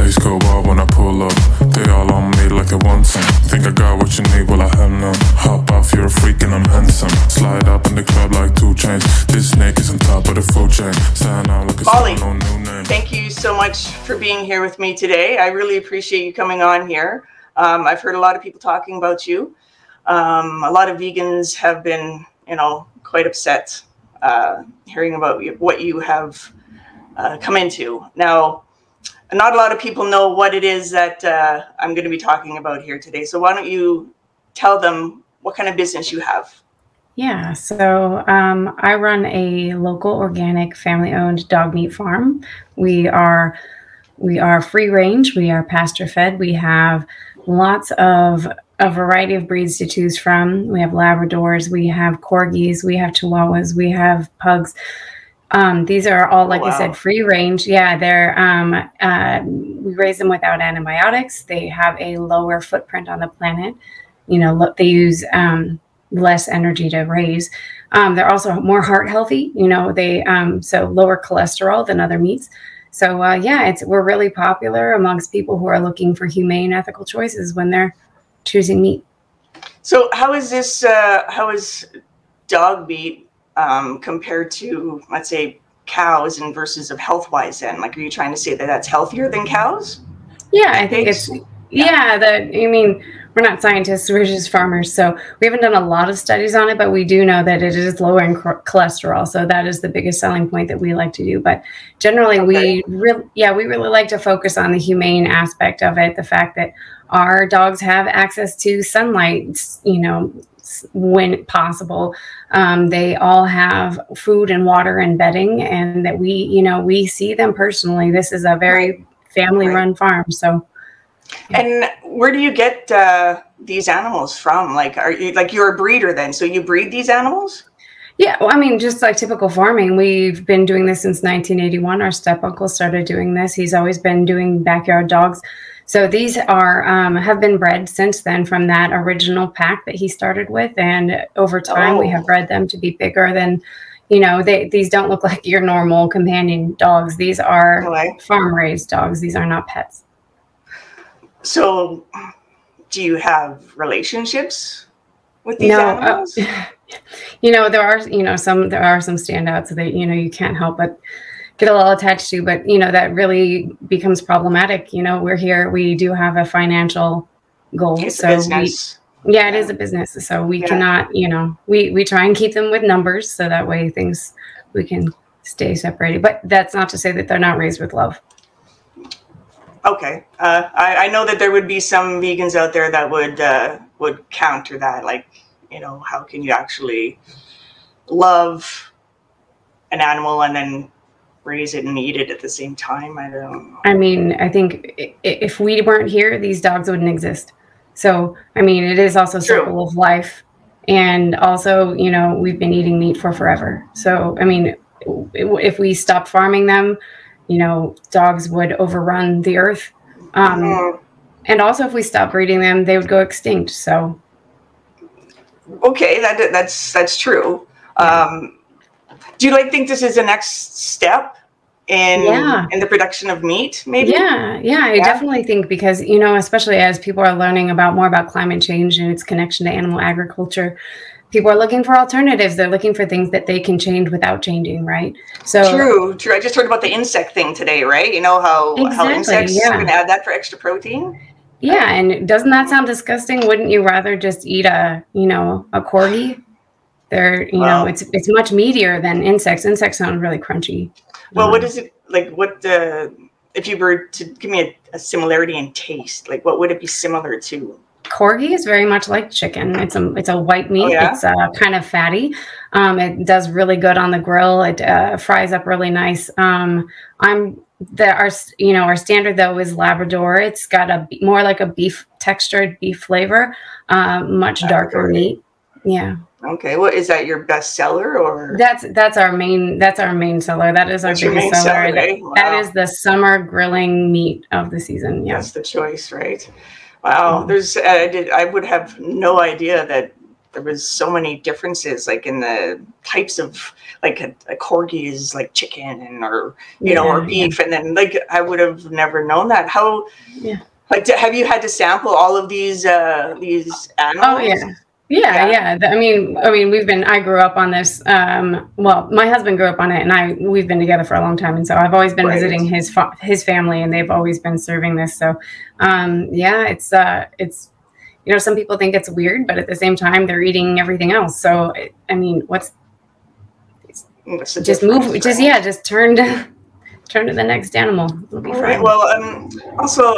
place go wild when I pull up. They all on me like they want some. Think I got what you need, well I have none. Hop off, you're a freak and I'm handsome. Slide up in the club like 2 Chainz. This snake is on top of the food chain. Sound out like a Molly, no new name. Thank you so much for being here with me today. I really appreciate you coming on here. I've heard a lot of people talking about you. A lot of vegans have been, quite upset hearing about what you have come into. Now, not a lot of people know what it is that I'm going to be talking about here today. So why don't you tell them what kind of business you have? Yeah, so I run a local organic family-owned dog meat farm. We are free range. We are pasture fed. We have lots of a variety of breeds to choose from. We have Labradors, we have Corgis, we have Chihuahuas, we have Pugs. These are all, like I said, free range. Yeah, we raise them without antibiotics. They have a lower footprint on the planet. They use less energy to raise. They're also more heart healthy. So lower cholesterol than other meats. So we're really popular amongst people who are looking for humane, ethical choices when they're choosing meat. So how is dog meat compared to, let's say, cows and versus of health-wise then? Like, are you trying to say that that's healthier than cows? Yeah, I think it's, we're not scientists, we're just farmers. So we haven't done a lot of studies on it, but we do know that it is lower in cholesterol. So that is the biggest selling point that we like to do. But generally, we really like to focus on the humane aspect of it. The fact that our dogs have access to sunlight, when possible. They all have food and water and bedding, and that we see them personally. This is a very family-run farm. So. And where do you get these animals from? Like, you're a breeder then? So you breed these animals? Yeah, well, just like typical farming. We've been doing this since 1981. Our step uncle started doing this. He's always been doing backyard dogs. So these are have been bred since then from that original pack that he started with, and over time we have bred them to be bigger than. These don't look like your normal companion dogs. These are farm-raised dogs. These are not pets. So, do you have relationships with these animals? There are some standouts that you can't help but get a little attached to, but that really becomes problematic. We're here. We do have a financial goal. It's a business. It is a business. So we cannot. We try and keep them with numbers, so that way we can stay separated. But that's not to say that they're not raised with love. Okay. I know that there would be some vegans out there that would counter that. Like, how can you actually love an animal and then raise it and eat it at the same time? I don't know. I think if we weren't here, these dogs wouldn't exist. So, it is also a circle of life. And also, we've been eating meat for forever. So, if we stopped farming them, dogs would overrun the earth. And also if we stop breeding them, they would go extinct. So. Okay. That's true. Do you think this is the next step in the production of meat, maybe? I definitely think, because, especially as people are learning more about climate change and its connection to animal agriculture, people are looking for alternatives. They're looking for things that they can change without changing, right? So true. I just heard about the insect thing today, right? How insects can add that for extra protein. Yeah, and doesn't that sound disgusting? Wouldn't you rather just eat a corgi? They're it's much meatier than insects. Insects sound really crunchy. Well, what is it like? If you were to give me a similarity in taste, like what would it be similar to? Corgi is very much like chicken. It's a white meat. It's kind of fatty. It does really good on the grill. It fries up really nice. Our standard though is Labrador. It's got more like a textured beef flavor. Much darker meat. Yeah. Okay. Well, is that your best seller, or? That's our main seller. That is our biggest seller. Wow. That is the summer grilling meat of the season. Yeah. That's the choice, right? Wow. I would have no idea that there was so many differences, like in the types of, like a corgi is like chicken or, you know, or beef. And then like, I would have never known that. How, like, have you had to sample all of these animals? Oh, yeah. Yeah. I mean, I grew up on this. Well, my husband grew up on it, and we've been together for a long time. And so I've always been visiting his family, and they've always been serving this. So, it's, you know, some people think it's weird, but at the same time, they're eating everything else. So, I mean, just turn to the next animal. It'll be fine. Right. Well, also,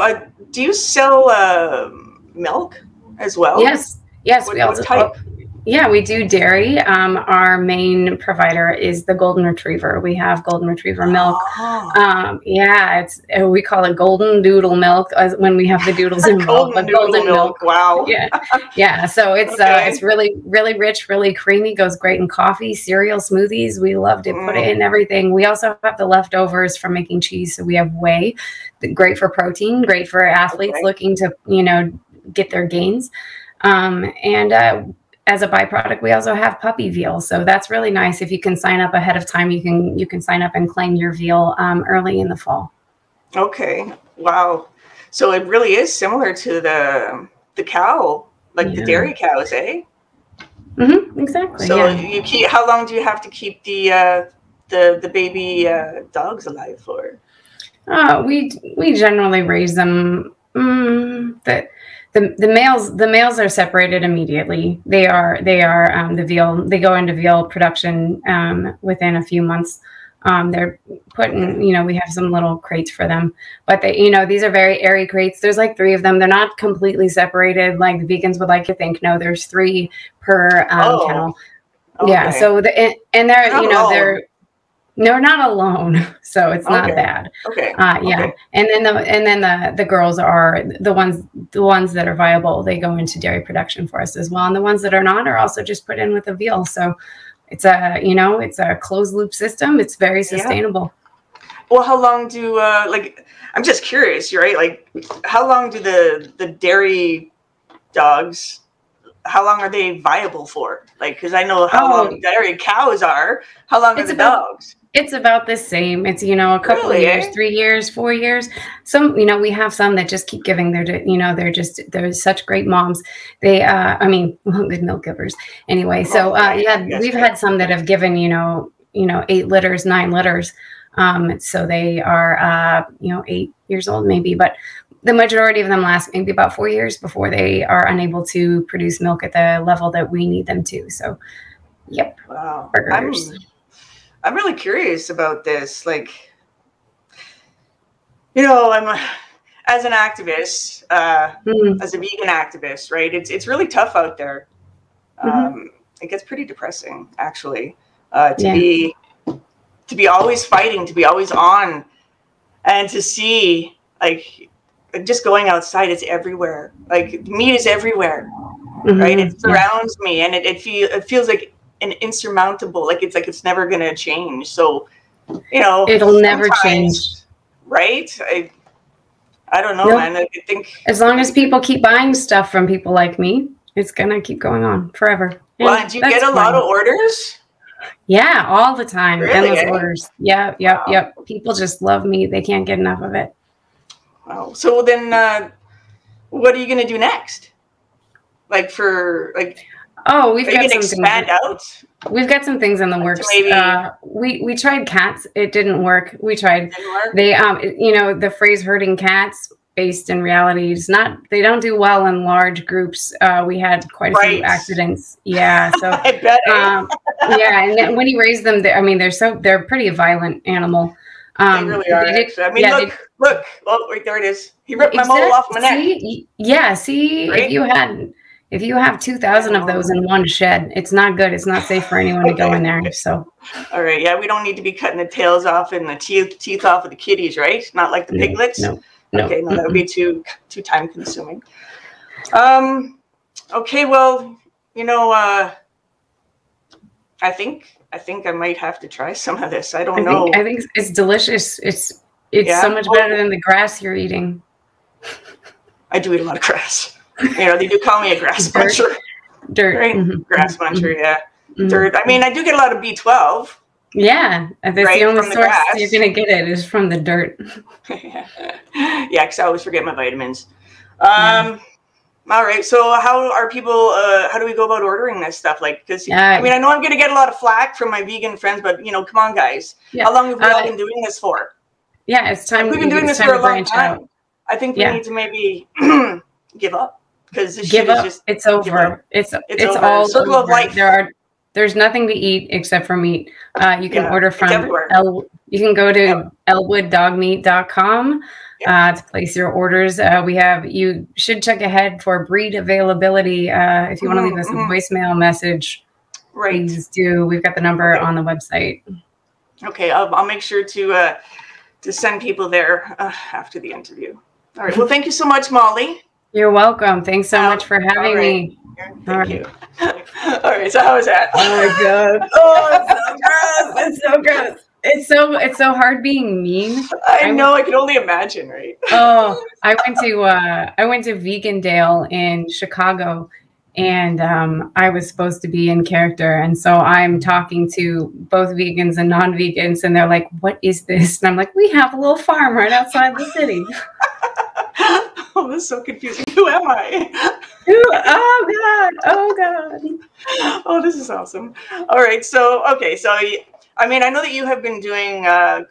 do you sell milk as well? Yes, we also type? We do dairy. Our main provider is the Golden Retriever. We have Golden Retriever milk. We call it Golden Doodle milk when we have the doodles involved. Golden milk. Wow. Yeah. So it's really, really rich, really creamy. Goes great in coffee, cereal, smoothies. We love to put it in everything. We also have the leftovers from making cheese. So we have whey, great for protein, great for athletes looking to, you know, get their gains. As a byproduct, we also have puppy veal. So that's really nice. If you can sign up ahead of time, you can sign up and claim your veal early in the fall. Okay. Wow. So it really is similar to the cow, like the dairy cows, eh? Mm-hmm, exactly. So you keep, how long do you have to keep the baby dogs alive for? We generally raise them. The males are separated immediately. They are the veal. They go into veal production within a few months. They're put in, you know, we have some little crates for them, but they, you know, these are very airy crates. There's like 3 of them. They're not completely separated like the vegans would like to think. No, there's 3 per kennel. Okay. Yeah. So they're, you know, they're not alone, so it's not bad. Okay. Okay. And then the girls are the ones that are viable. They go into dairy production for us as well, and the ones that are not are also just put in with the veal. So it's a closed loop system. It's very sustainable. Well, how long do like, I'm just curious, right? Like, how long do the dairy dogs? How long are they viable for? Like, because I know how long dairy cows are. How long are the dogs? It's about the same. It's, you know, a couple of years, 3 years, 4 years. Some, you know, we have some that just keep giving. They're such great moms. They, good milk givers. Anyway, so we've had some that have given, you know, 8 litters, 9 litters. So they are, 8 years old maybe, but the majority of them last maybe about 4 years before they are unable to produce milk at the level that we need them to. So, yep. Wow. I'm really curious about this. Like, you know, as an activist, as a vegan activist, right? It's really tough out there. It gets pretty depressing, actually, to be always fighting, to be always on, and to see, like, just going outside, it's everywhere. Like, meat is everywhere, right? It surrounds me, and it feels like an insurmountable, like it's never going to change. So, you know, it'll never change, right? I don't know, man. I think as long as people keep buying stuff from people like me, it's going to keep going on forever. Well, do you get a lot of orders? Yeah, all the time. Really? Endless orders. Yep. People just love meat. They can't get enough of it. Wow. So then, what are you going to do next? Like we've got some expand out. We've got some things in the works. We tried cats. It didn't work. We tried. They, the phrase "herding cats" based in reality is not. They don't do well in large groups. We had quite a few accidents. Yeah. So I bet. And then when he raised them, they're pretty violent animal. They really are. Look. Oh, wait, there it is. He ripped my mole off my neck. See, right? If you have 2,000 of those in one shed, it's not good. It's not safe for anyone to go in there. So, all right, we don't need to be cutting the tails off and the teeth off of the kitties, right? Not like the piglets. No. Okay, no, that would be too time consuming. Okay, well, you know, I think I might have to try some of this. I don't know. I think it's delicious. It's so much better than the grass you're eating. I do eat a lot of grass. You know, they do call me a grass muncher. Dirt. Right? Mm-hmm. Grass muncher, Mm-hmm. yeah. Mm-hmm. Dirt. I mean, I do get a lot of B12. Yeah, that's right, the only from the source grass. you're gonna get it is from the dirt. Yeah, because I always forget my vitamins. Yeah. All right. So how are people, how do we go about ordering this stuff? Like, because, I mean, I know I'm going to get a lot of flack from my vegan friends, but, you know, come on, guys. Yeah. How long have we all been doing this for? Yeah, it's time. Like, we've been doing this for a long time. Out. I think we need to maybe give up. Because this give shit up. is just... It's over. It's over. all circle over. Of life. There's nothing to eat except for meat. You can order from you can go to elwooddogmeat.com to place your orders. You should check ahead for breed availability. If you want to leave us a voicemail message, please do. We've got the number on the website. Okay, I'll make sure to send people there after the interview. All right. Well, thank you so much, Molly. You're welcome. Thanks so much for having me. Thank you. All right. So how was that? Oh my God. Oh, it's so gross. It's so gross. It's so hard being mean. I know. I can only imagine, right? Oh, I went to Vegandale in Chicago, and I was supposed to be in character, and so I'm talking to both vegans and non-vegans, and they're like, "What is this?" And I'm like, "We have a little farm right outside the city." Oh, this is so confusing. Who am I? Oh God. Oh, this is awesome. All right. So, okay. So, I mean, I know that you have been doing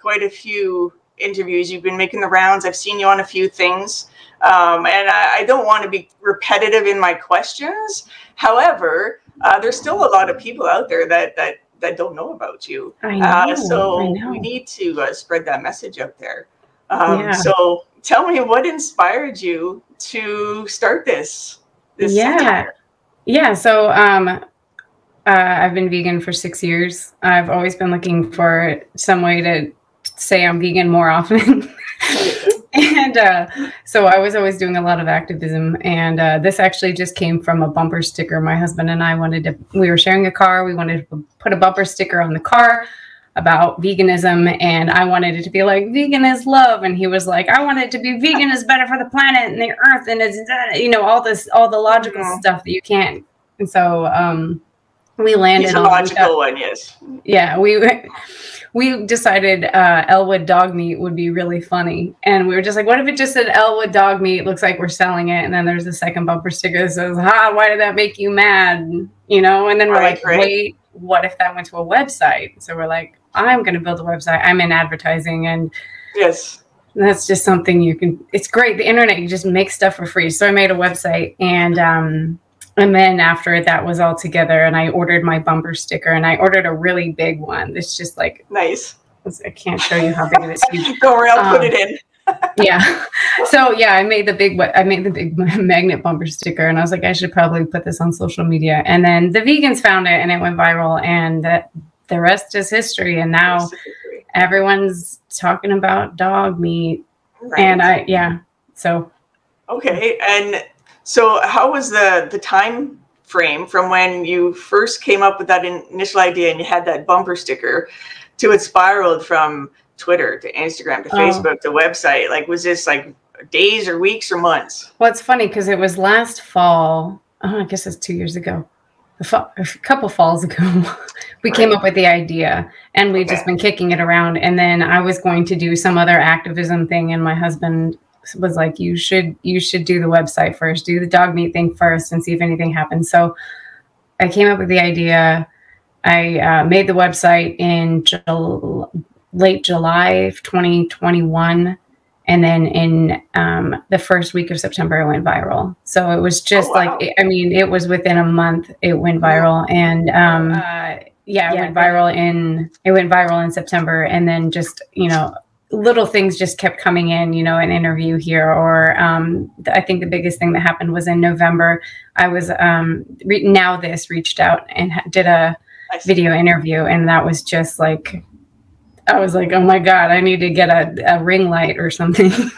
quite a few interviews. You've been making the rounds. I've seen you on a few things. And I don't want to be repetitive in my questions. However, there's still a lot of people out there that don't know about you. I know. So we need to spread that message out there. So tell me, what inspired you to start this satire? Yeah. So I've been vegan for 6 years. I've always been looking for some way to say I'm vegan more often. And so I was always doing a lot of activism. And this actually just came from a bumper sticker. My husband and I we were sharing a car. We wanted to put a bumper sticker on the car about veganism, and I wanted it to be like, vegan is love, and he was like, I want it to be vegan is better for the planet and the earth, and it's, you know, all the logical stuff that you can't. And so we landed on a logical one. Yes. Yeah, we decided Elwood dog meat would be really funny, and we were just like, what if it just said Elwood dog meat? Looks like we're selling it, and then there's a second bumper sticker that says, why did that make you mad? You know, and then we're like, wait, what if that went to a website? So we're like, I'm going to build a website. I'm in advertising, and yes, that's just something it's great. The internet, you just make stuff for free. So I made a website, and then after that was all together, and I ordered my bumper sticker, and I ordered a really big one. It's just like, nice. I can't show you how big it is. Huge. Don't worry, I'll put it in. Yeah. So yeah, I made the big magnet bumper sticker, and I was like, I should probably put this on social media. And then the vegans found it, and it went viral, and the rest is history. And now everyone's talking about dog meat. Right. And so. Okay. And so how was the time frame from when you first came up with that initial idea and you had that bumper sticker to it spiraled from Twitter to Instagram to Facebook to website? Like, was this like days or weeks or months? Well, it's funny because it was last fall. I guess it's 2 years ago. A couple falls ago, we came up with the idea, and we've just been kicking it around. And then I was going to do some other activism thing, and my husband was like, you should do the website first, do the dog meat thing first, and see if anything happens. So I came up with the idea. I made the website in late July of 2021. And then in the first week of September, it went viral. So it was just it was within a month, it went viral. And it went viral in September. And then just, little things just kept coming in, an interview here. Or I think the biggest thing that happened was in November, I was, Now This reached out and did a video interview. And that was just like, I was like, oh my God, I need to get a ring light or something. In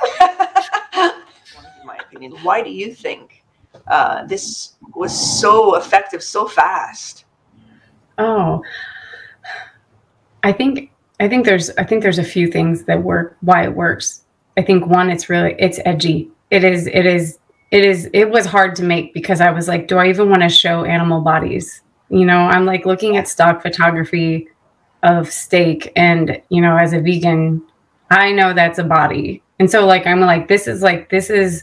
my opinion, why do you think this was so effective so fast? Oh, I think there's a few things that work, why it works. I think one, it's edgy. It is it was hard to make because I was like, do I even want to show animal bodies? You know, I'm like looking at stock photography of steak, and, you know, as a vegan, I know that's a body. And so like, I'm like, this is edgy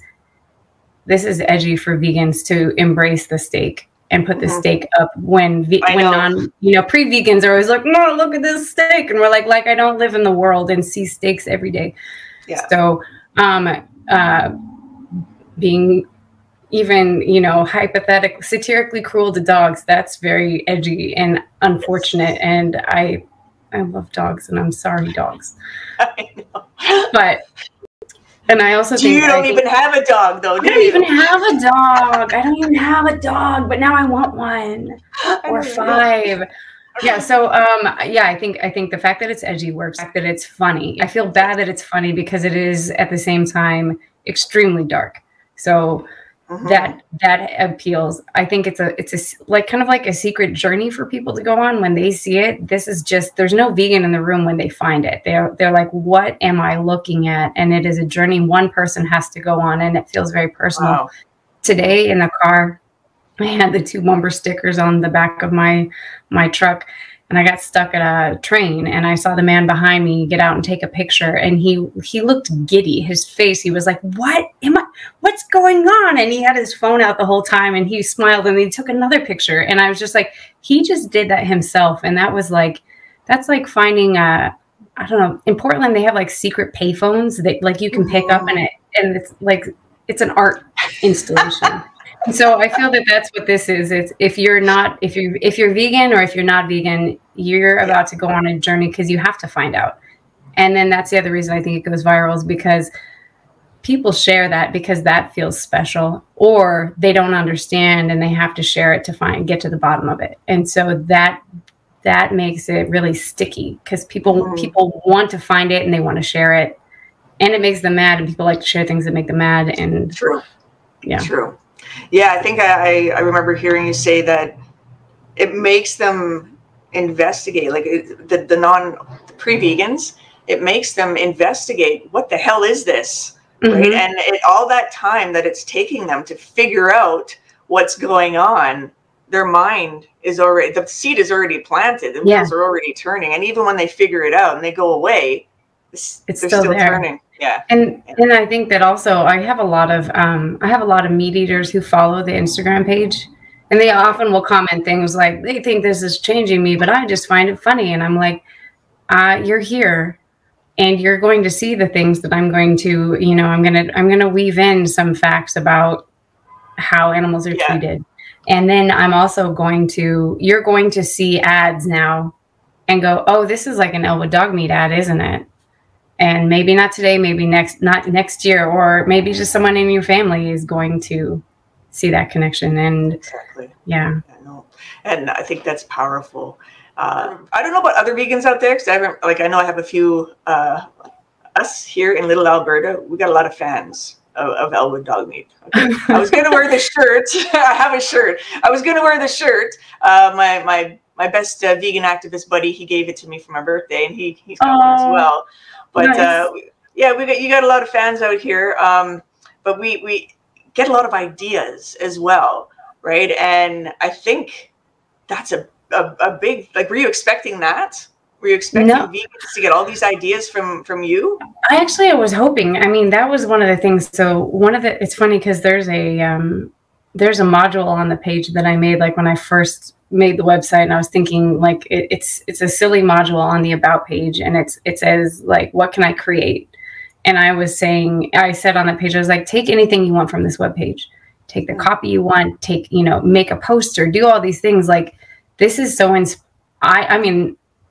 for vegans to embrace the steak and put the steak up when pre-vegans are always like, no, look at this steak. And we're like, I don't live in the world and see steaks every day. Yeah. So, being even, you know, hypothetically, satirically cruel to dogs, that's very edgy and unfortunate. And I love dogs, and I'm sorry, dogs. I know. But, and I also think you don't even have a dog, though, do you? I don't even have a dog. I don't even have a dog, but now I want one or 5. Yeah. So, yeah, I think the fact that it's edgy works, the fact that it's funny. I feel bad that it's funny because it is at the same time extremely dark. So that appeals. I think it's a like kind of like a secret journey for people to go on when they see it. This is just, there's no vegan in the room when they find it. They're like, what am I looking at? And it is a journey one person has to go on, and it feels very personal. Wow. Today in the car, I had the 2 bumper stickers on the back of my truck, and I got stuck at a train, and I saw the man behind me get out and take a picture, and he looked giddy. His face, he was like, what's going on? And he had his phone out the whole time, and he smiled, and he took another picture. And I was just like, he just did that himself. And that was like, that's like finding I don't know, in Portland, they have like secret payphones that like you can pick up, and it's like, it's an art installation. So I feel that that's what this is. It's if you're vegan or if you're not vegan, you're about to go on a journey because you have to find out. And then that's the other reason I think it goes viral, is because people share that because that feels special, or they don't understand and they have to share it to get to the bottom of it. And so that makes it really sticky because people want to find it and they want to share it, and it makes them mad, and people like to share things that make them mad. And true. Yeah. True. Yeah, I think I remember hearing you say that it makes them investigate, like the pre-vegans, it makes them investigate, what the hell is this, right? And all that time that it's taking them to figure out what's going on, their mind is already, the seed is already planted, the wheels are already turning, and even when they figure it out and they go away, they're still turning. Yeah. And I think that also I have a lot of meat eaters who follow the Instagram page, and they often will comment things like, they think this is changing me, but I just find it funny. And I'm like, you're here and you're going to see the things that I'm going to, you know, I'm going to weave in some facts about how animals are treated. And then I'm also you're going to see ads now and go, oh, this is like an Elwood dog meat ad, isn't it? And maybe not today, maybe not next year, or maybe just someone in your family is going to see that connection. And exactly. Yeah. And I think that's powerful. I don't know about other vegans out there, because I know I have a few, us here in Little Alberta, we got a lot of fans of Elwood dog meat. Okay. I was going to wear the shirt. I have a shirt. I was going to wear the shirt. My best vegan activist buddy, he gave it to me for my birthday, and he's got one as well. But nice. You got a lot of fans out here, but we get a lot of ideas as well, right? And I think that's a big, like, were you expecting that? Were you expecting vegans to get all these ideas from you? I was hoping. I mean, that was one of the things. So it's funny because there's a module on the page that I made, like when I first made the website, and I was thinking, like, it's a silly module on the about page, and it says, like, what can I create? And I said on that page, I was like, take anything you want from this webpage, take the copy you want, make a poster, do all these things. Like, this is so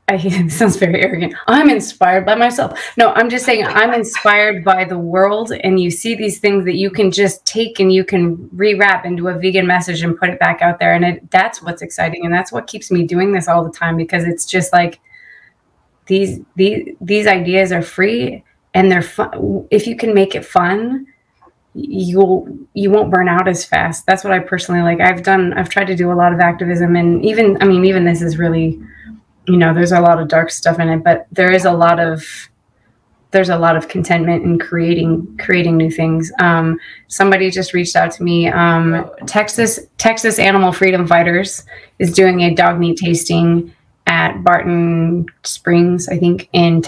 it sounds very arrogant. I'm inspired by myself. No, I'm just saying I'm inspired by the world, and you see these things that you can just take and you can rewrap into a vegan message and put it back out there. And that's what's exciting. And that's what keeps me doing this all the time, because it's just like these ideas are free and they're fun. If you can make it fun, you won't burn out as fast. That's what I personally like. I've tried to do a lot of activism, and even this is really, there's a lot of dark stuff in it, but there's a lot of there's a lot of contentment in creating new things. Somebody just reached out to me. Texas Animal Freedom Fighters is doing a dog meat tasting at Barton Springs, I think, in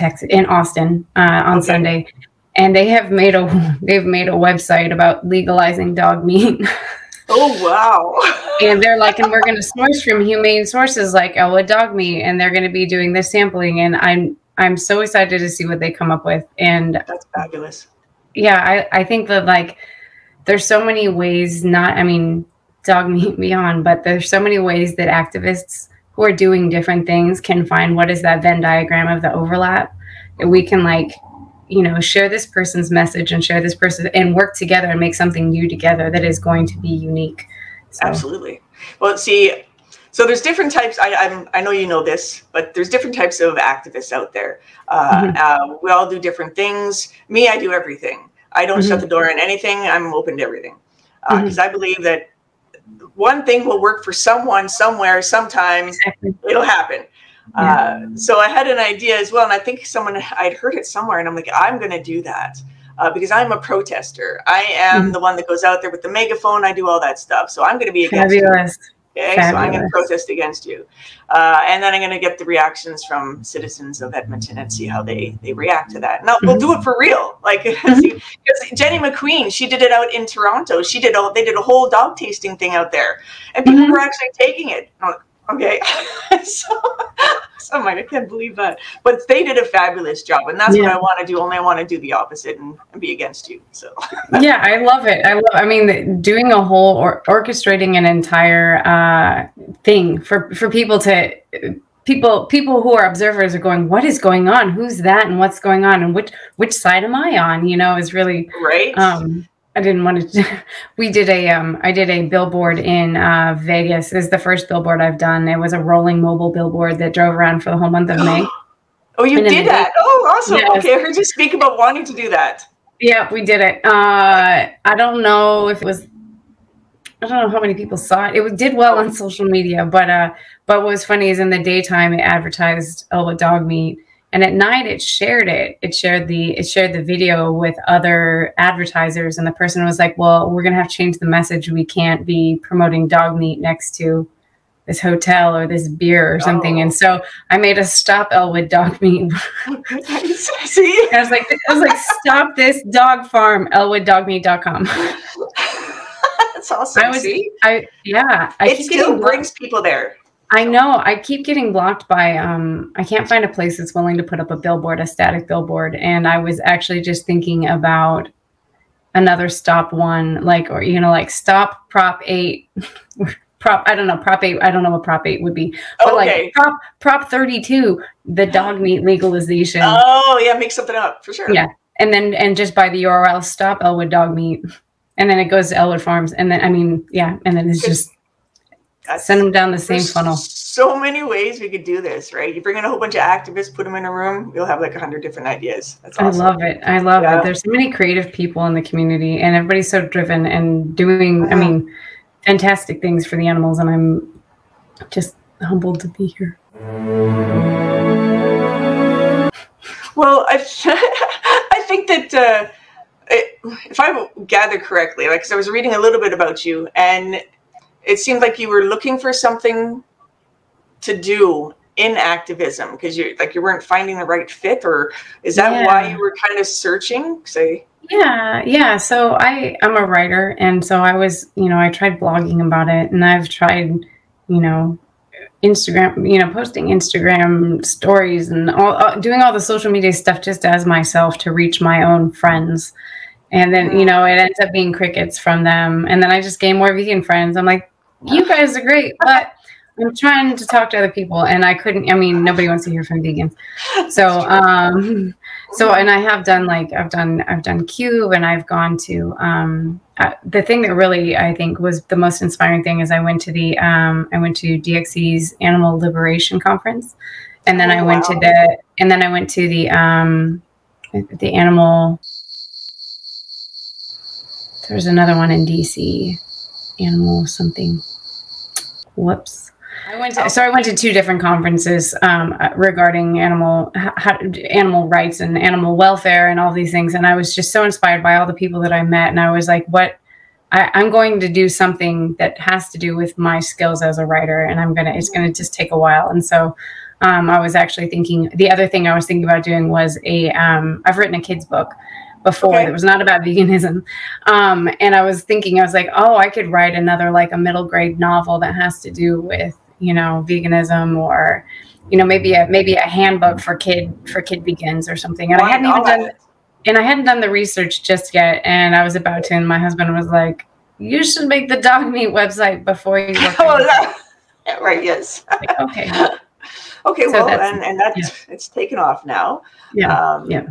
Austin on Sunday, and they've made a website about legalizing dog meat. Oh wow! And they're like, and we're going to source from humane sources like Elwood Dog Meat, and they're going to be doing this sampling, and I'm so excited to see what they come up with. And that's fabulous. Yeah, I think that like there's so many ways. Dog meat beyond, but there's so many ways that activists who are doing different things can find what is that Venn diagram of the overlap that we can share this person's message and share this person and work together and make something new together that is going to be unique. So. Absolutely. Well, see, so there's different types. I know you know this, but there's different types of activists out there. We all do different things. Me, I do everything. I don't shut the door on anything. I'm open to everything because I believe that one thing will work for someone, somewhere, sometime. Exactly. It'll happen. So I had an idea as well, and I think I'd heard it somewhere, and I'm like, I'm going to do that because I'm a protester. I am the one that goes out there with the megaphone. I do all that stuff. So I'm going to be against you. Okay, so I'm going to protest against you, and then I'm going to get the reactions from citizens of Edmonton and see how they react to that. Now we'll do it for real, like because Jenny McQueen, she did it out in Toronto. They did a whole dog tasting thing out there, and people were actually taking it. Okay, so I'm like, I can't believe that. But they did a fabulous job, and that's what I want to do. Only I want to do the opposite and be against you. So yeah, I love it. Doing a whole orchestrating an entire thing for people who are observers are going, what is going on? Who's that? And what's going on? And which side am I on? Is really right. I didn't want to. I did a billboard in Vegas. This is the first billboard I've done. It was a rolling mobile billboard that drove around for the whole month of May. Oh, you did that? Oh, awesome. Yes. Okay, I heard you speak about wanting to do that. Yeah, we did it. I don't know if it was. I don't know how many people saw it. It did well on social media, but what was funny is in the daytime it advertised Elwood Dog Meat. And at night, it shared it. It shared the video with other advertisers, and the person was like, "Well, we're gonna have to change the message. We can't be promoting dog meat next to this hotel or this beer or something." And so I made a Stop Elwood Dog Meat. See, I was like, "Stop this dog farm, ElwoodDogMeat.com." That's awesome. It still brings people there. I know. I keep getting blocked by, I can't find a place that's willing to put up a static billboard. And I was actually just thinking about another stop one, like Stop Prop 8. I don't know Prop 8. I don't know what Prop 8 would be. But like Prop 32, the dog meat legalization. Oh, yeah. Make something up for sure. Yeah. And just by the URL, Stop Elwood Dog Meat. And then it goes to Elwood Farms. And then, and then it's just. Send them down the same funnel. So many ways we could do this, right? You bring in a whole bunch of activists, put them in a room, you'll have like 100 different ideas. That's awesome. I love it. There's so many creative people in the community, and everybody's so driven and doing, fantastic things for the animals. And I'm just humbled to be here. Well, I think that if I gather correctly, because I was reading a little bit about you, and it seemed like you were looking for something to do in activism because you weren't finding the right fit, or is that why you were kind of searching? Yeah. So I'm a writer, and so I was, I tried blogging about it, and I've tried, Instagram, posting Instagram stories and doing all the social media stuff just as myself to reach my own friends. And then, it ends up being crickets from them. And then I just gain more vegan friends. I'm like, you guys are great, but I'm trying to talk to other people, and I couldn't. Nobody wants to hear from vegans. So, and I have done I've done Cube, and I've gone to the thing that really I think was the most inspiring thing is I went to DXC's Animal Liberation Conference, and then I went to the animal. There's another one in DC. Animal something. Whoops. I went to two different conferences regarding animal rights and animal welfare and all these things. And I was just so inspired by all the people that I met. And I was like, I'm going to do something that has to do with my skills as a writer. And it's going to just take a while. And so I was actually thinking, the other thing I was thinking about doing was I've written a kid's book before that was not about veganism. And I was like, oh, I could write another, like a middle grade novel that has to do with, veganism, or, maybe a handbook for kid vegans or something. And I hadn't done the research just yet. And I was about to, and my husband was like, you should make the dog meat website before you work. Right. Yes. Like, okay. Okay. So well, and that's, it's taken off now. Yeah.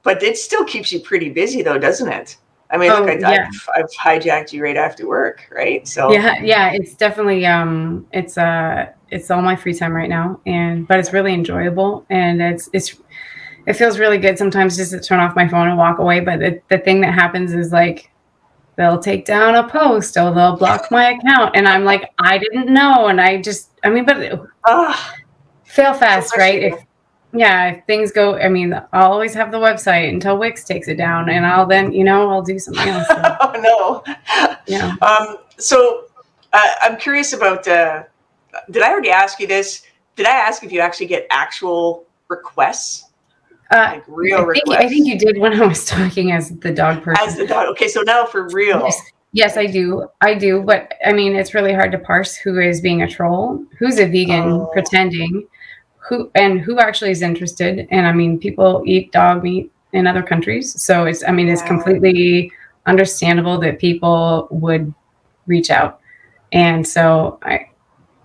But it still keeps you pretty busy though, doesn't it? I mean, look, I've hijacked you right after work, right? So yeah, it's definitely it's all my free time right now, but it's really enjoyable, and it feels really good sometimes just to turn off my phone and walk away. But the thing that happens is, like, they'll take down a post or they'll block my account, and I'm like, I didn't know, and fail fast, right? If things go, I'll always have the website until Wix takes it down, and I'll do something else. So. Oh, no. Yeah. So I'm curious about, did I already ask you this? Did I ask if you actually get actual requests? Like real requests? I think you did when I was talking as the dog person. As the dog. Okay, so now for real. Yes, I do. But it's really hard to parse who is being a troll, who's a vegan pretending, who actually is interested. And people eat dog meat in other countries. So it's completely understandable that people would reach out. And so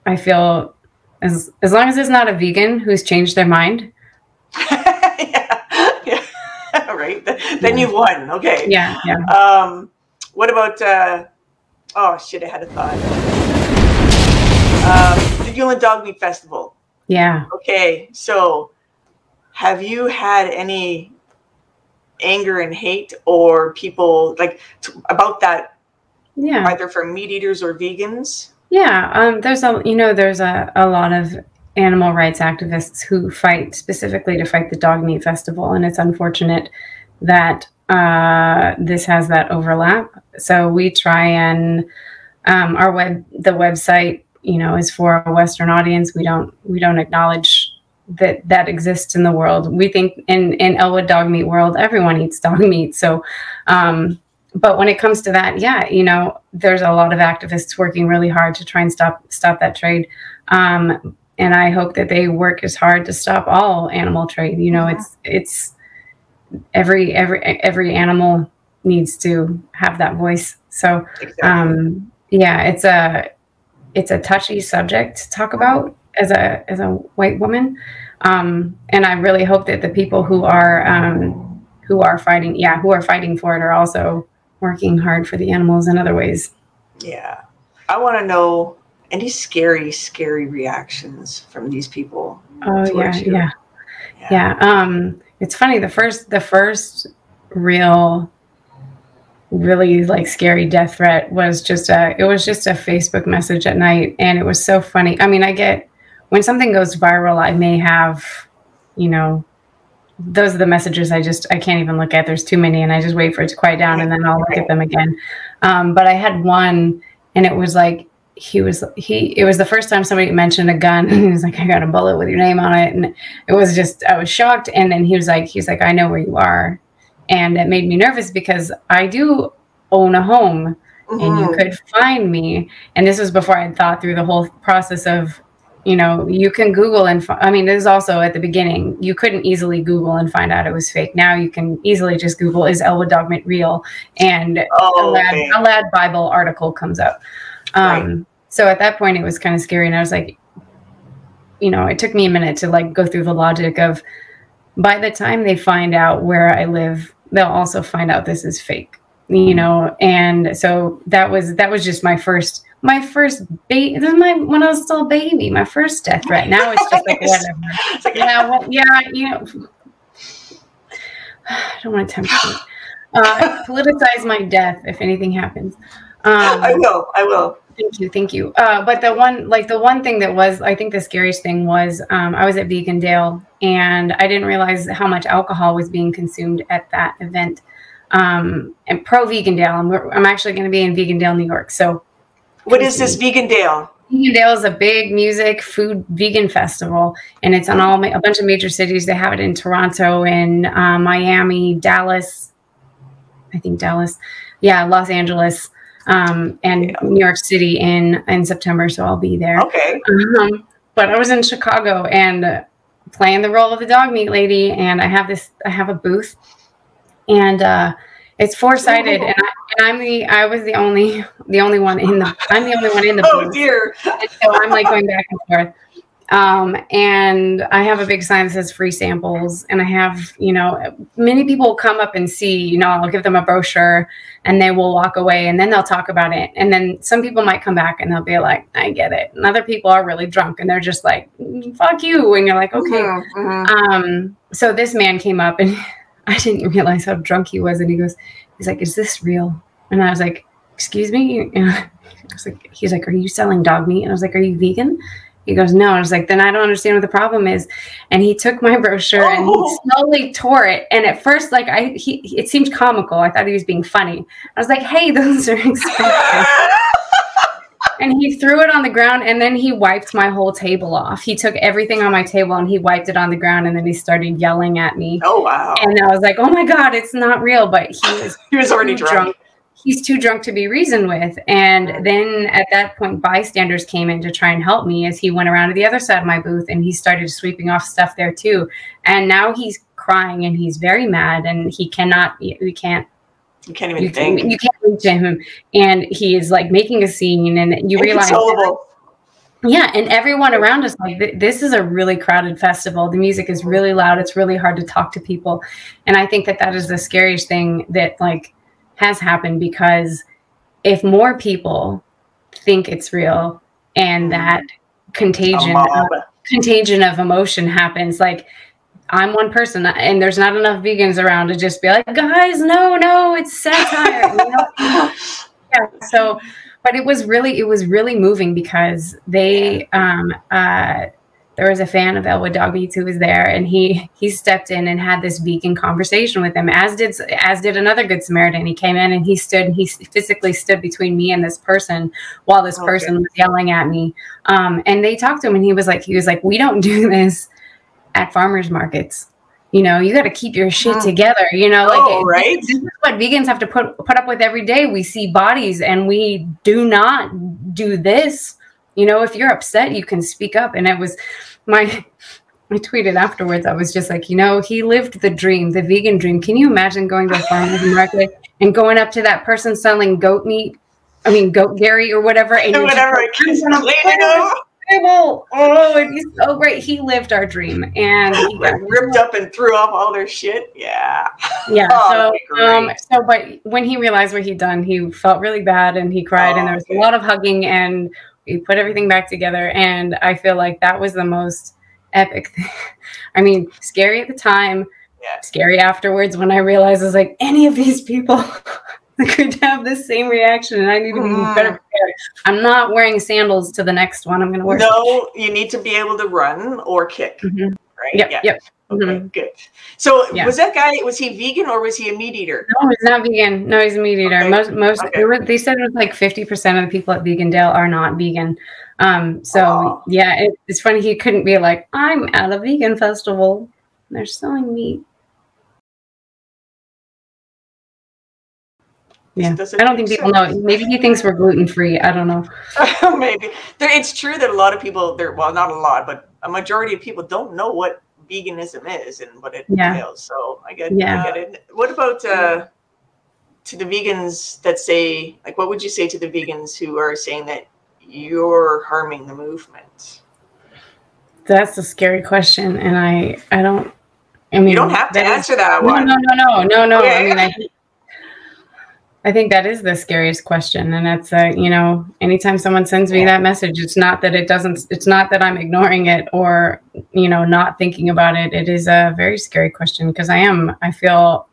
I feel as long as it's not a vegan who's changed their mind. yeah. Right. Then you've won. Okay. Yeah. What about, oh shit, I had a thought. The Yulin Dog Meat Festival. Yeah. Okay. So have you had any anger and hate or people about that? Yeah. Either from meat eaters or vegans? Yeah. There's a lot of animal rights activists who fight specifically to fight the Dog Meat Festival. And it's unfortunate that this has that overlap. So we try and the website, is for a Western audience. We don't acknowledge that exists in the world. We think in Elwood dog meat world, everyone eats dog meat. So, but when it comes to that, there's a lot of activists working really hard to try and stop that trade. And I hope that they work as hard to stop all animal trade. It's every animal needs to have that voice. So, exactly. It's a touchy subject to talk about as a white woman. And I really hope that the people who are fighting for it are also working hard for the animals in other ways. Yeah. I want to know any scary reactions from these people. Oh, yeah. It's funny. The first really scary death threat was just a Facebook message at night. And it was so funny. I get when something goes viral, I may have, those are the messages I can't even look at. There's too many, and I just wait for it to quiet down, and then I'll look at them again. But I had one, and it was like, it was the first time somebody mentioned a gun, and he was like, I got a bullet with your name on it. And it was just, I was shocked. And then he was like, I know where you are. And it made me nervous because I do own a home, and you could find me. And this was before I'd thought through the whole process of, you can Google and this is also at the beginning. You couldn't easily Google and find out it was fake. Now you can easily just Google, is Elwood dog meat real? And a Lad Bible article comes up. Right. So at that point it was kind of scary. And I was like, it took me a minute to go through the logic of, by the time they find out where I live, they'll also find out this is fake, and so that was just my first baby. This is when I was still a baby, my first death threat. Now it's just whatever. It's I don't want to tempt you. Politicize my death if anything happens. I will. Thank you, thank you. But the one thing that was, I think the scariest thing was, I was at Vegandale and I didn't realize how much alcohol was being consumed at that event. And pro Vegandale, I'm actually going to be in Vegandale, New York. So, what is this Vegandale? Vegandale is a big music, food, vegan festival, and it's on a bunch of major cities. They have it in Toronto, in Miami, Dallas. I think Dallas, yeah, Los Angeles. And New York City in September, so I'll be there. Okay. But I was in Chicago and playing the role of the dog meat lady, and I have a booth, and it's four-sided, and I was the only one in the Oh booth. dear. And so I'm like going back and forth. And I have a big sign that says free samples, and I have, many people come up and see, I'll give them a brochure and they will walk away and then they'll talk about it. And then some people might come back and they'll be like, I get it. And other people are really drunk and they're just like, fuck you. And you're like, okay. Mm-hmm. So this man came up and I didn't realize how drunk he was. And he's like, is this real? And I was like, excuse me. And he's like, are you selling dog meat? And I was like, are you vegan? He goes, no. I was like, then I don't understand what the problem is. And he took my brochure and he slowly tore it. And at first, it seemed comical. I thought he was being funny. I was like, hey, those are expensive. And he threw it on the ground and then he wiped my whole table off. He took everything on my table and he wiped it on the ground and then he started yelling at me. Oh, wow. And I was like, oh my God, it's not real. But he was already drunk. He's too drunk to be reasoned with. And then at that point, bystanders came in to try and help me as he went around to the other side of my booth and he started sweeping off stuff there too. And now he's crying and he's very mad and you can't even think. You can't reach him. And he is like making a scene and you realize. Yeah. And everyone around us, like, this is a really crowded festival. The music is really loud. It's really hard to talk to people. And I think that is the scariest thing that has happened, because if more people think it's real and that contagion of emotion happens, like I'm one person and there's not enough vegans around to just be like, guys, no, it's satire. Yeah. So, but it was really moving because they, there was a fan of Elwood Dog Meats who was there, and he stepped in and had this vegan conversation with him, as did another Good Samaritan. He came in and he physically stood between me and this person while this person was yelling at me. And they talked to him, and he was like, we don't do this at farmers markets. You got to keep your shit together. Right? This is what vegans have to put up with every day. We see bodies, and we do not do this. If you're upset, you can speak up. And it was I tweeted afterwards. I was just like, he lived the dream, the vegan dream. Can you imagine going to a farmer's market and going up to that person selling goat dairy or whatever. And and he's so great. He lived our dream, and he got ripped up and threw off all their shit. Yeah. Yeah. But when he realized what he'd done, he felt really bad and he cried, and there was a lot of hugging, and we put everything back together. And I feel like that was the most epic thing. I mean, scary at the time, scary afterwards when I realized I was like, any of these people could have the same reaction, and I need to be better prepared. I'm not wearing sandals to the next one. I'm going to wear. No, you need to be able to run or kick. Mm-hmm. Right? Yep. Okay, good. So was that guy, was he vegan or was he a meat eater? No, he's not vegan. No, he's a meat eater. Okay. They said it was like 50% of the people at Vegandale are not vegan. It's funny. He couldn't be like, I'm at a vegan festival. They're selling meat. Yeah, I don't think people know. Maybe he thinks we're gluten-free. I don't know. Maybe. It's true that a lot of people, well, not a lot, but a majority of people don't know what veganism is and what it entails. So I get it. What about to the vegans that say, like, what would you say to the vegans who are saying that you're harming the movement? That's a scary question, and I mean, you don't have to answer that one. No. Okay. I think that is the scariest question. And that's, anytime someone sends me that message, it's not that I'm ignoring it or, not thinking about it. It is a very scary question because I feel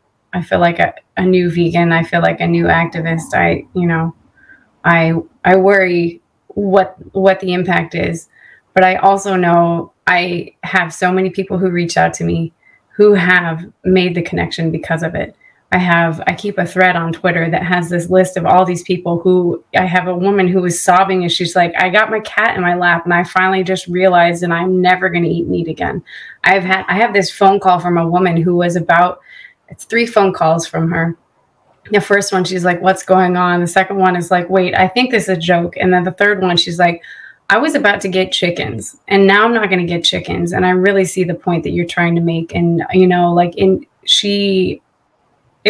like a new vegan. I feel like a new activist. I worry what the impact is, but I also know I have so many people who reach out to me who have made the connection because of it. I keep a thread on Twitter that has this list of all these people who, I have a woman who was sobbing and she's like, I got my cat in my lap and I finally just realized and I'm never going to eat meat again. I have this phone call from a woman who was it's 3 phone calls from her. The first one, she's like, what's going on? The second one is like, wait, I think this is a joke. And then the third one, she's like, I was about to get chickens and now I'm not going to get chickens. And I really see the point that you're trying to make. And, you know, like it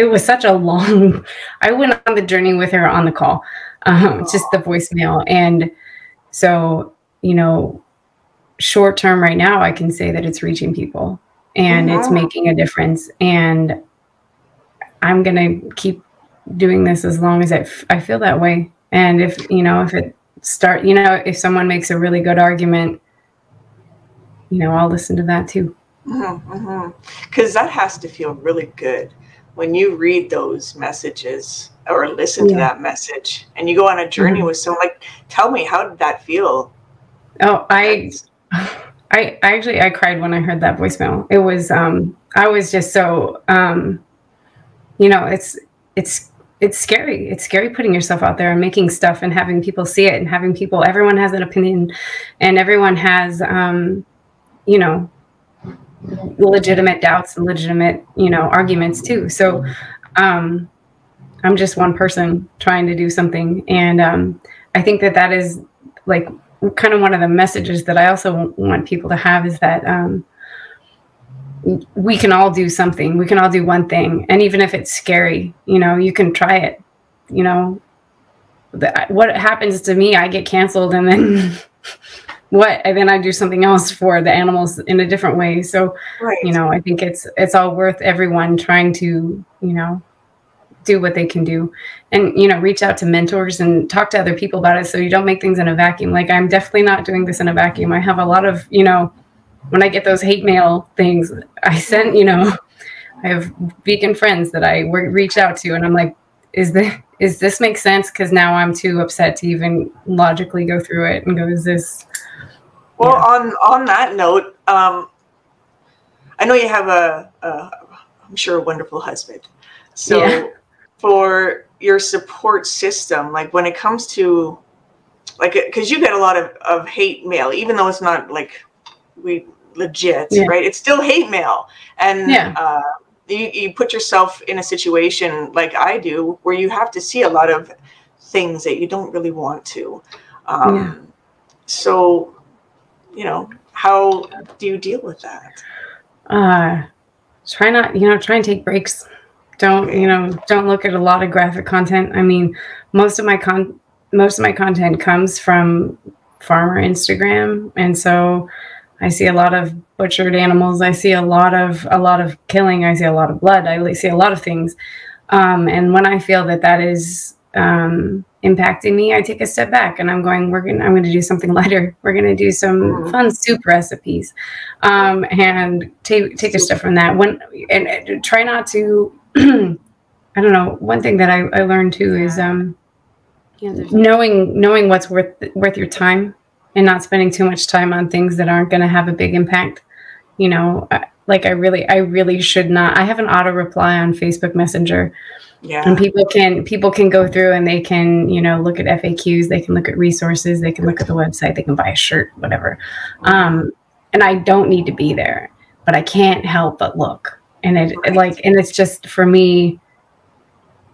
was such a long, I went on the journey with her on the call, just the voicemail. And so, you know, short term right now, I can say that it's reaching people and it's making a difference. And I'm going to keep doing this as long as I feel that way. And if someone makes a really good argument, you know, I'll listen to that too. Because that has to feel really good when you read those messages or listen to that message and you go on a journey with someone. Like, tell me, how did that feel? Oh, I cried when I heard that voicemail. It was, I was just so, you know, it's scary. It's scary putting yourself out there and making stuff and having people see it and having everyone has an opinion and everyone has, you know, legitimate doubts and legitimate, you know, arguments too. So, I'm just one person trying to do something. And, I think that is like kind of one of the messages that I also want people to have is that, we can all do something. We can all do one thing. And even if it's scary, you know, you can try it. You know, what happens to me, I get canceled and then and then I do something else for the animals in a different way. So, you know, I think it's all worth everyone trying to, you know, do what they can do and, you know, reach out to mentors and talk to other people about it. So you don't make things in a vacuum. Like, I'm definitely not doing this in a vacuum. I have a lot of, you know, when I get those hate mail things, I send, you know, I have vegan friends that I reach out to and I'm like, is this make sense? Because now I'm too upset to even logically go through it and go, is this? Well, on that note, I know you have I'm sure a wonderful husband. So for your support system, like when it comes to, like, because you get a lot of hate mail, even though it's not like legit, right? It's still hate mail. And you put yourself in a situation like I do where you have to see a lot of things that you don't really want to. So, you know, how do you deal with that? Try and take breaks. Don't look at a lot of graphic content. I mean, most of my content comes from farmer Instagram. And so I see a lot of butchered animals. I see a lot of killing. I see a lot of blood. I see a lot of things. And when I feel that is impacting me, I take a step back and I'm going to do something lighter. We're going to do some fun soup recipes, and take a step from that. And try not to, I don't know. One thing that I learned too is, knowing what's worth your time and not spending too much time on things that aren't going to have a big impact. You know, like I really should not. I have an auto reply on Facebook Messenger. And people can go through and they can, you know, look at FAQs, they can look at resources, they can look at the website, they can buy a shirt, whatever. And I don't need to be there, but I can't help but look. And it's just, for me,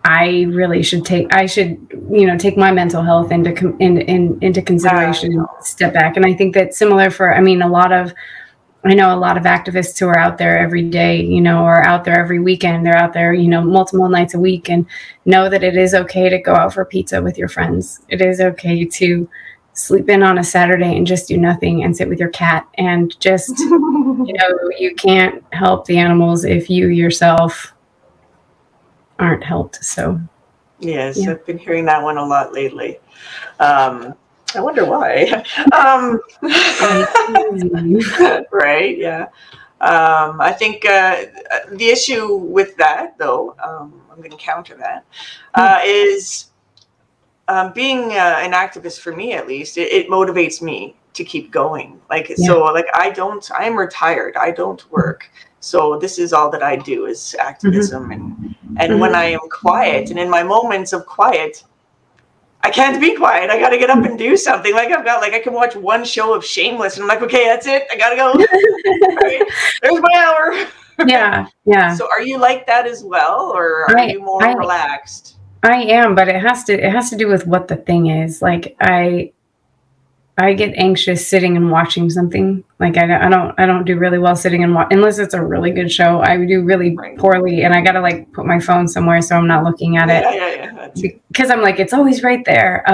I really should take my mental health into consideration, step back. And I think that's similar for, I know a lot of activists who are out there every day, you know, or out there every weekend. They're out there, you know, multiple nights a week, and know that it is okay to go out for pizza with your friends. It is okay to sleep in on a Saturday and just do nothing and sit with your cat and just, you know, you can't help the animals if you yourself aren't helped. So, yes, I've been hearing that one a lot lately. I wonder why. Right? Yeah. I think the issue with that, though, I'm going to counter that, is being an activist, for me at least, it motivates me to keep going. Like, so like I'm retired. I don't work. So this is all that I do is activism. And when I am quiet and in my moments of quiet, I can't be quiet. I got to get up and do something. Like I can watch one show of Shameless and I'm like, okay, that's it. I got to go. Right, there's my hour. Yeah. So are you like that as well? Or are you more relaxed? I am, but it has to do with what the thing is. Like I get anxious sitting and watching something. Like I don't do really well sitting and unless it's a really good show. I do really poorly, and I gotta like put my phone somewhere so I'm not looking at it. Because I'm like, it's always right there.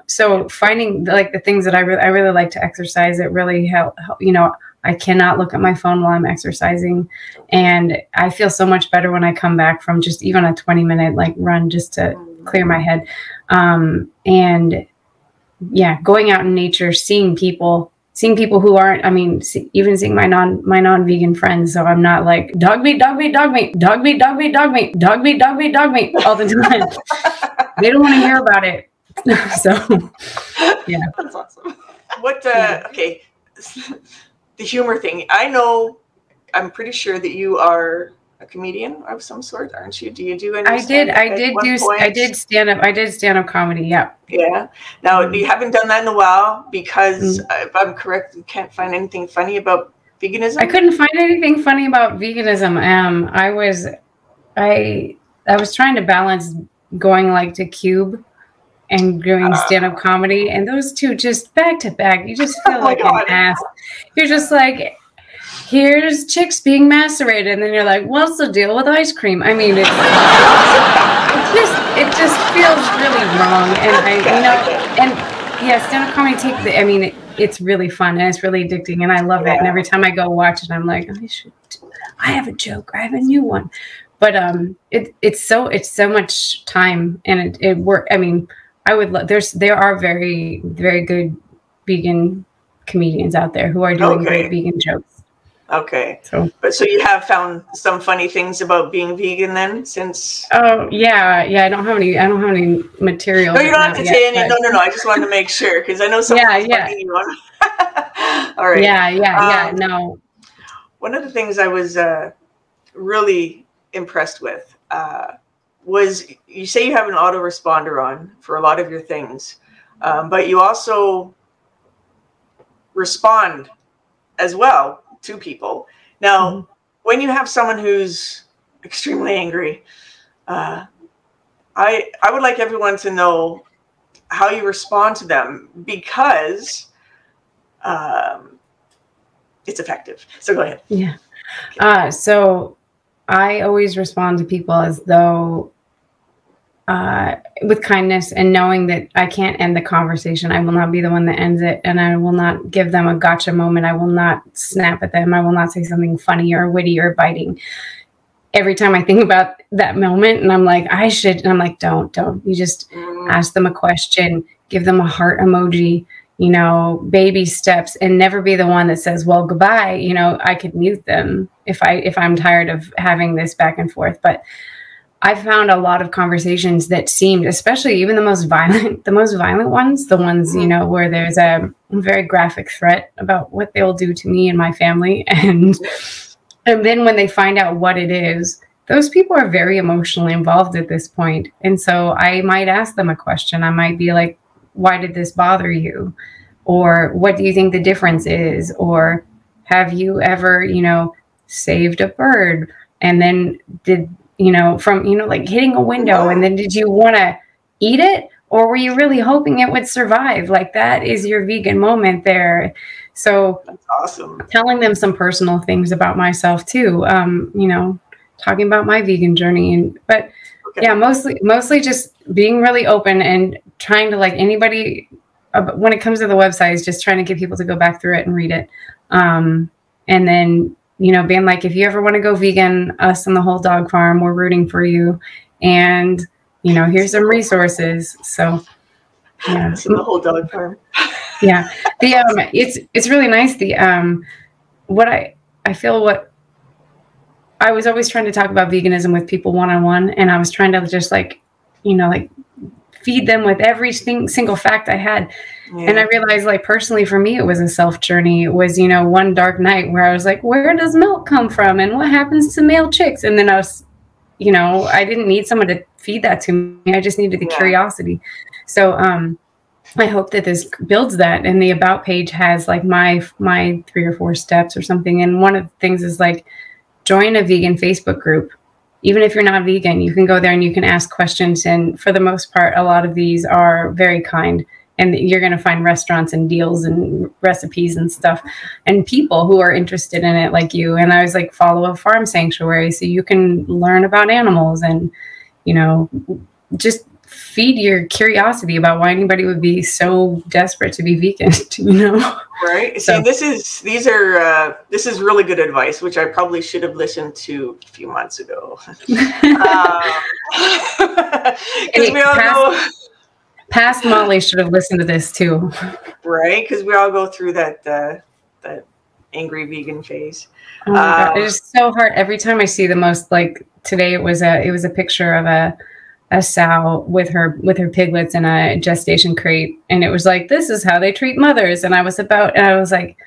So finding like the things that I really like to exercise, it really help. You know, I cannot look at my phone while I'm exercising, and I feel so much better when I come back from just even a 20-minute like run just to clear my head. And yeah, going out in nature, seeing people who aren't, I mean, even seeing my non-vegan friends. So I'm not like dog meat, dog meat, dog meat, dog meat, dog meat, dog meat, dog meat, dog meat, dog meat all the time. They don't want to hear about it. So yeah. That's awesome. What, okay. The humor thing. I'm pretty sure that you are a comedian of some sort, aren't you? Do you do any? I did stand up comedy. Yeah. Yeah. Now you haven't done that in a while because if I'm correct, you can't find anything funny about veganism. I couldn't find anything funny about veganism. I was trying to balance going like to Cube and doing stand up comedy, and those two just back to back. You just feel like an ass. You're just like, here's chicks being macerated, and then you're like, what's the deal with ice cream? I mean, it just feels really wrong. And stand-up comedy it's really fun and it's really addicting, and I love it. And every time I go watch it, I'm like, I have a joke, I have a new one. But it's so much time, and it work. I mean, I would love. There are very, very good vegan comedians out there who are doing great vegan jokes. Okay. So you have found some funny things about being vegan then, since? Oh yeah. I don't have any material. No, you don't have to say any. No. I just wanted to make sure because I know some. All right. Yeah. No. One of the things I was really impressed with was you say you have an autoresponder on for a lot of your things, but you also respond as well to people. Now, when you have someone who's extremely angry, I would like everyone to know how you respond to them, because it's effective. So go ahead. Yeah. So I always respond to people as though with kindness, and knowing that I can't end the conversation. I will not be the one that ends it, and I will not give them a gotcha moment. I will not snap at them. I will not say something funny or witty or biting. Every time I think about that moment and I'm like, I should, and I'm like, don't. You just ask them a question, give them a heart emoji, baby steps, and never be the one that says, well, goodbye. I could mute them if I'm tired of having this back and forth. But I found a lot of conversations that seemed, especially even the most violent ones, the ones, where there's a very graphic threat about what they'll do to me and my family. And then when they find out what it is, those people are very emotionally involved at this point. And so I might ask them a question. I might be like, why did this bother you? Or what do you think the difference is? Or have you ever, saved a bird and then from like hitting a window, and then did you want to eat it, or were you really hoping it would survive? Like, that is your vegan moment there. So that's awesome. Telling them some personal things about myself too, talking about my vegan journey, yeah, mostly just being really open and trying to, like, anybody when it comes to the website, is just trying to get people to go back through it and read it. And then, being like, if you ever want to go vegan, us and the whole dog farm, we're rooting for you. And, here's some resources. So, yeah. So the whole dog farm. Yeah. It's really nice. I was always trying to talk about veganism with people one-on-one, and I was trying to just feed them with every single fact I had. Yeah. And I realized, like, personally for me, it was a self journey. It was, you know, one dark night where I was like, where does milk come from? And what happens to male chicks? And then I was, you know, I didn't need someone to feed that to me. I just needed the curiosity. So I hope that this builds that. And the About page has like my 3 or 4 steps or something. And one of the things is like, join a vegan Facebook group. Even if you're not vegan, you can go there and you can ask questions. And for the most part, a lot of these are very kind. And you're going to find restaurants and deals and recipes and stuff and people who are interested in it like you. And I was like, follow a farm sanctuary so you can learn about animals and, you know, just feed your curiosity about why anybody would be so desperate to be vegan, you know? Right. So this is really good advice, which I probably should have listened to a few months ago. Because we all know. Past Molly should have listened to this too. Right, because we all go through that angry vegan phase. Oh my God. It's so hard. Every time I see the most, like today it was a picture of a sow with her piglets in a gestation crate, and it was like, this is how they treat mothers. And I was like,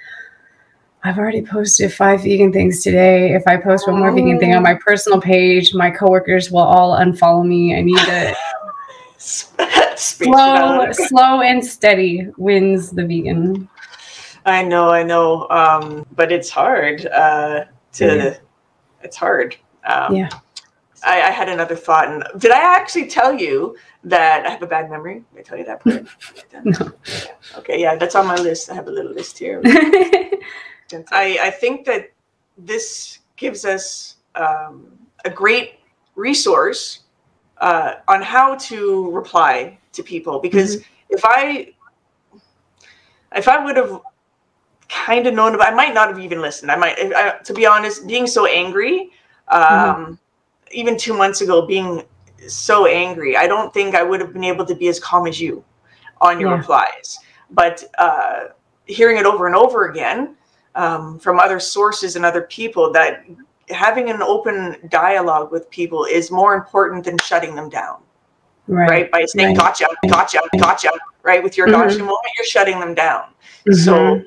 I've already posted 5 vegan things today. If I post one more vegan thing on my personal page, my coworkers will all unfollow me. I need to slow and steady wins the vegan. I know. But it's hard it's hard. I had another thought. And did I actually tell you that I have a bad memory? Did I tell you that part? No. Yeah. Okay. Yeah. That's on my list. I have a little list here. I think that this gives us a great resource on how to reply to people, because if I would have kind of known about, I might not have even listened. To be honest, being so angry, even 2 months ago, being so angry, I don't think I would have been able to be as calm as you on your replies. But hearing it over and over again from other sources and other people, that having an open dialogue with people is more important than shutting them down. Right. By saying, gotcha, right? With your gotcha moment, you're shutting them down. So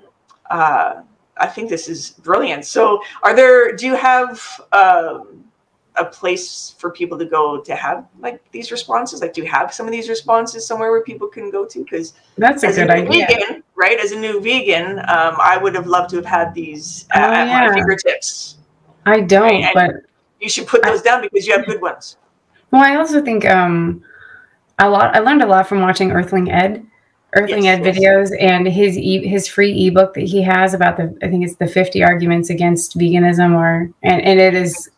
I think this is brilliant. So do you have a place for people to go to have like these responses? Like, do you have some of these responses somewhere where people can go to? Because that's a good idea. Vegan, right? As a new vegan, I would have loved to have had these at my fingertips. I don't, right? But you should put those down because you have good ones. Well, I also think I learned a lot from watching Earthling Ed videos, and his free ebook that he has about I think it's the 50 arguments against veganism, and it is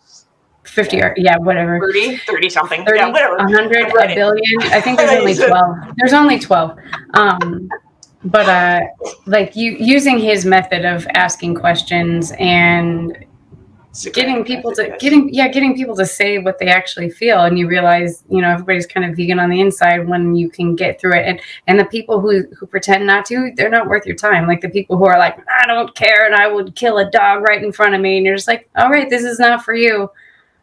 50 whatever, 30 something, 30, whatever, 100, a billion. I think there's only 12. There's only 12. But like using his method of asking questions and getting people to say what they actually feel, and you realize, you know, everybody's kind of vegan on the inside when you can get through it. And the people who pretend not to, they're not worth your time. Like the people who are like, I don't care, and I would kill a dog right in front of me, and you're just like, all right, this is not for you.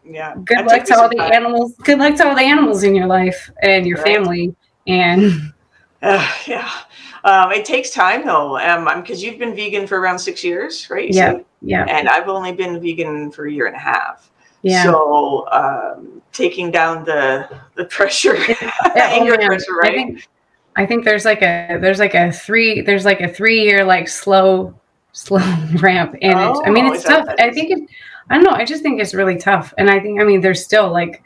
Yeah. Good luck to all the animals. Good luck to all the animals in your life and your family. And it takes time though, because you've been vegan for around 6 years, right? Yeah. And I've only been vegan for 1.5 years. Yeah. So taking down the pressure, anger pressure, right? I think there's like a 3 year like slow ramp, and it's tough. I don't know. I just think it's really tough, and I think there's still like,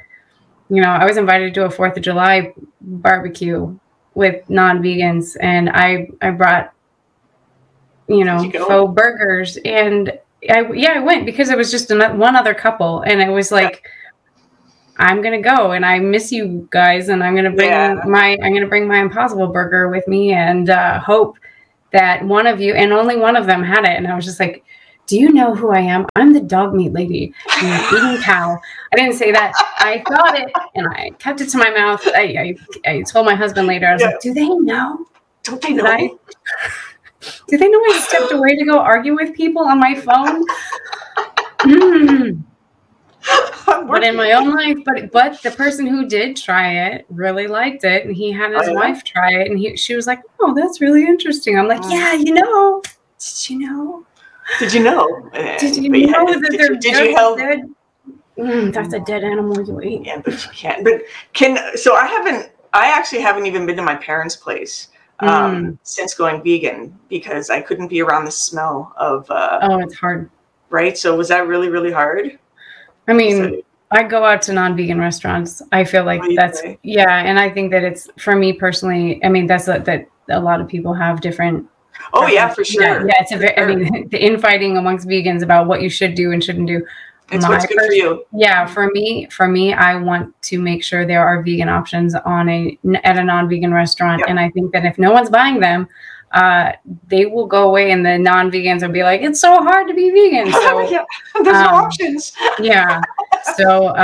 you know, I was invited to a 4th of July barbecue with non-vegans, and I brought, you know, faux burgers, and I went because it was just one other couple, and it was like, I'm gonna go, and I miss you guys, and I'm gonna bring my Impossible Burger with me, and hope that one of you, and only one of them, had it. And I was just like, do you know who I am? I'm the dog meat lady. I'm an eating cow. I didn't say that. I thought it, and I kept it to my mouth. I told my husband later, I was like, do they know? Don't they know? Do they know I stepped away to go argue with people on my phone? I'm But in my own life, but the person who did try it really liked it, and he had his wife try it, and she was like, "Oh, that's really interesting." I'm like, "Yeah, did you know? Did you know? Did you know that they're dead? That's a dead animal you ate." Yeah, but you can't. But I actually haven't even been to my parents' place since going vegan because I couldn't be around the smell of. It's hard. Right. So was that really, really hard? I mean, I go out to non-vegan restaurants. I feel like and I think that it's, for me personally, I mean, that a lot of people have different. Oh yeah, for sure. Yeah, it's I mean, the infighting amongst vegans about what you should do and shouldn't do. It's what's good for you. Yeah, for me, I want to make sure there are vegan options at a non-vegan restaurant, and I think that if no one's buying them, they will go away, and the non-vegans will be like, "It's so hard to be vegan." So there's no options. Yeah. So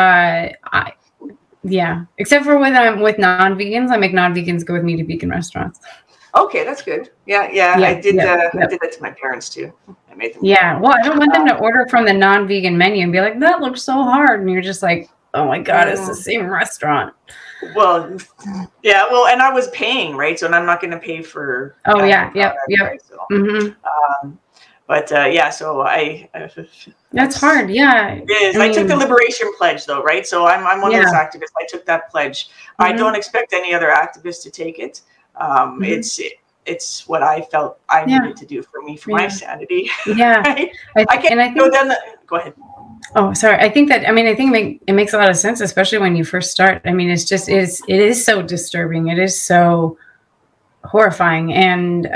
except for when I'm with non-vegans, I make non-vegans go with me to vegan restaurants. Okay, that's good. Yeah. I did that to my parents too. I made them. Yeah. Well, I don't want them to order from the non-vegan menu and be like, "That looks so hard," and you're just like, "Oh my God, it's the same restaurant." Well, yeah. Well, and I was paying, right? So I'm not going to pay for. Oh yeah. Yep. Right? So, so I. That's hard. Yeah. It is. I took the Liberation Pledge, though, right? So I'm one of those activists. I took that pledge. I don't expect any other activists to take it. It's what I felt I needed to do for my sanity. Yeah. Right? I can't go down go ahead. Oh, sorry. I think it makes a lot of sense, especially when you first start. I mean, it is so disturbing. It is so horrifying. And,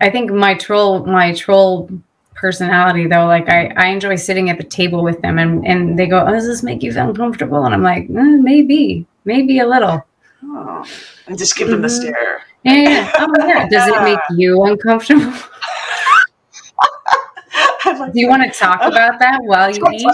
I think my troll personality, though, like I enjoy sitting at the table with them and they go, "Oh, does this make you feel uncomfortable?" And I'm like, maybe a little. Oh, and just give them the stare. Yeah. Oh, yeah. Does it make you uncomfortable? Do you want to talk about that while you eat?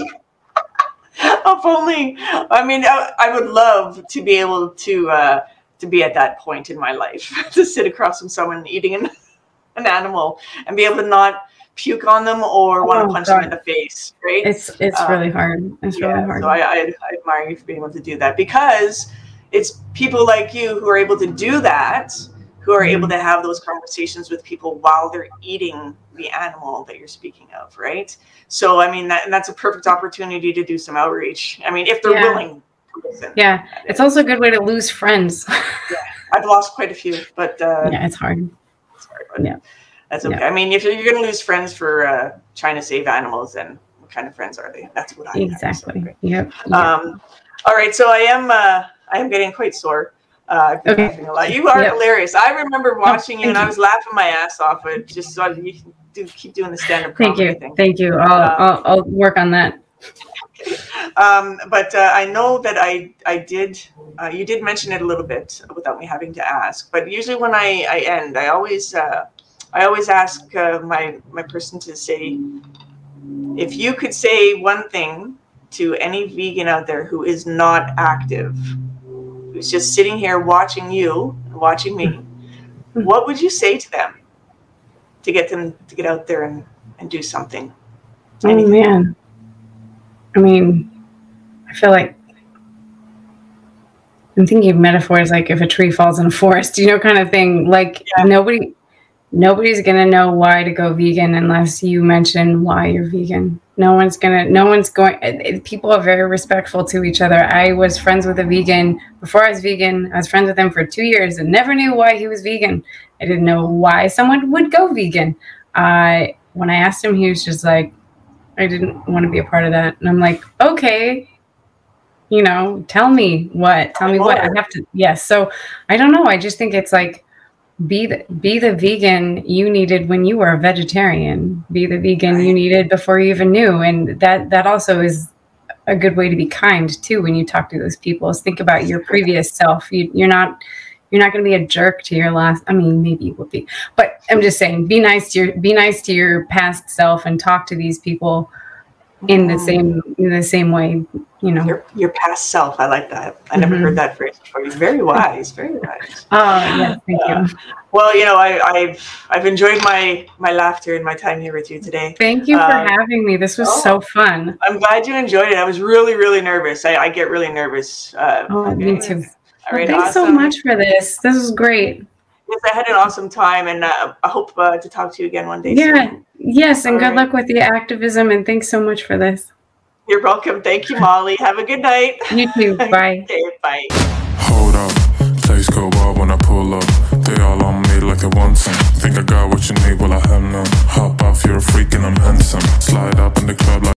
If only. I mean, I would love to be able to be at that point in my life, to sit across from someone eating an animal and be able to not puke on them or want to punch them in the face. Right? It's really hard. It's really hard. So I admire you for being able to do that, because it's people like you who are able to do that, who are able to have those conversations with people while they're eating the animal that you're speaking of, right? So, I mean, that's a perfect opportunity to do some outreach. I mean, if they're willing to listen. Yeah, it's also a good way to lose friends. Yeah, I've lost quite a few, but... it's hard. Sorry, but that's okay. I mean, if you're going to lose friends for trying to save animals, then what kind of friends are they? That's what I exactly. Have, so, Yep. All right, so I am getting quite sore. I've been laughing a lot. You are hilarious. I remember watching you, and I was laughing my ass off. But just so you keep doing the stand-up comedy thing. Thank you. I'll work on that. But I know that I did. You did mention it a little bit without me having to ask. But usually when I end, I always ask my person to say, if you could say one thing to any vegan out there who is not active, who's just sitting here watching you, watching me, what would you say to them to get them to get out there and do something? Oh, man. I mean, I feel like I'm thinking of metaphors like if a tree falls in a forest, kind of thing. Like nobody's going to know why to go vegan unless you mention why you're vegan. People are very respectful to each other. I was friends with a vegan before I was vegan. I was friends with him for 2 years and never knew why he was vegan. I didn't know why someone would go vegan. When I asked him, he was just like, I didn't want to be a part of that. And I'm like, okay, tell me what I have to. Yes. So I don't know. I just think it's like, be the vegan you needed when you were a vegetarian. Be the vegan you needed before you even knew. And that also is a good way to be kind too when you talk to those people. Is think about your previous self. You're not going to be a jerk to your last. I mean, maybe you would be, but I'm just saying, be nice to your past self and talk to these people in the same way, you know. Your past self. I like that. I never heard that phrase before. You're very wise, very wise. Oh, yes, thank you. Well, you know, I've enjoyed my laughter and my time here with you today. Thank you for having me. This was so fun. I'm glad you enjoyed it. I was really, really nervous. I get really nervous. Me too. All right, thanks so much for this. This was great. Yes, I had an awesome time, and I hope to talk to you again one day. Yeah. Soon. Yes, and good luck with the activism, and thanks so much for this. You're welcome. Thank you, Molly. Have a good night. You too. Bye. Okay, bye. Hold up, place go wild when I pull up. They all on me like it wants some. Think I got what you need, well I have none. Hop off, you're a freak and I'm handsome. Slide up in the club like